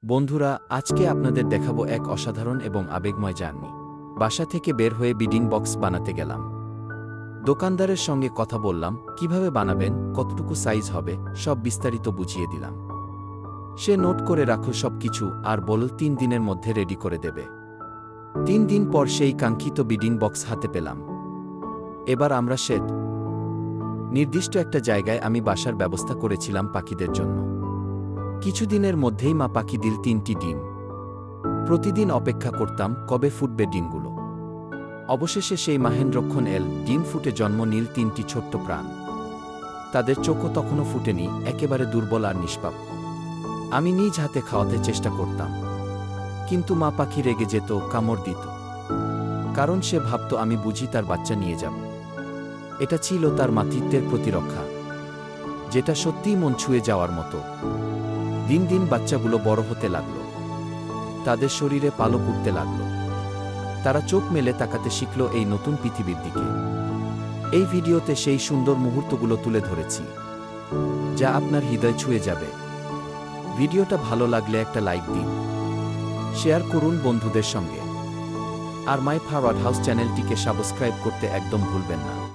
বন্ধুরা, আজকে আপনাদের দেখাবো এক অসাধারণ এবং আবেগময় জার্নি। বাসা থেকে বের হয়ে বিডিং বক্স বানাতে গেলাম। দোকানদারের সঙ্গে কথা বললাম, কিভাবে বানাবেন, কতটুকু সাইজ হবে, সব বিস্তারিত বুঝিয়ে দিলাম। সে নোট করে রাখল সব কিছু আর বলল 3 দিনের মধ্যে রেডি করে দেবে। 3 দিন পর সেই কাঙ্ক্ষিত বিডিং বক্স হাতে পেলাম। এবার আমরা সেট। নির্দিষ্ট একটা জায়গায় আমি বাসার ব্যবস্থা করেছিলাম পাখিদের জন্য। কিছুদিনের মধ্যেই মা পাখি দিল 3টি ডিম। প্রতিদিন অপেক্ষা করতাম কবে ফুটবে ডিমগুলো। অবশেষে সেই মাহেন্দ্রক্ষণ এল, ডিম ফুটে জন্ম নিল 3টি ছোট্ট প্রাণ। তাদের চোখও তখনও ফুটেনি, একেবারে দুর্বল আর নিষ্পাপ। আমি নিজ হাতে খাওয়াতে চেষ্টা করতাম, কিন্তু মা পাখি রেগে যেত, কামড় দিত। কারণ সে ভাবত আমি বুঝি তার বাচ্চা নিয়ে যাব। এটা ছিল তার মাতৃত্বের প্রতিরক্ষা, যেটা সত্যিই মন ছুঁয়ে যাওয়ার মতো। দিন দিন বাচ্চাগুলো বড় হতে লাগল। তাদের শরীরে পালক উঠতে লাগল। তারা চোখ মেলে তাকাতে শিখল এই নতুন পৃথিবীর দিকে। এই ভিডিওতে সেই সুন্দর মুহূর্তগুলো তুলে ধরেছি, যা আপনার হৃদয় ছুঁয়ে যাবে। ভিডিওটা ভালো লাগলে একটা লাইক দিন, শেয়ার করুন বন্ধুদের সঙ্গে, আর মাই ফরওয়ার্ড হাউস চ্যানেলটিকে সাবস্ক্রাইব করতে একদম ভুলবেন না।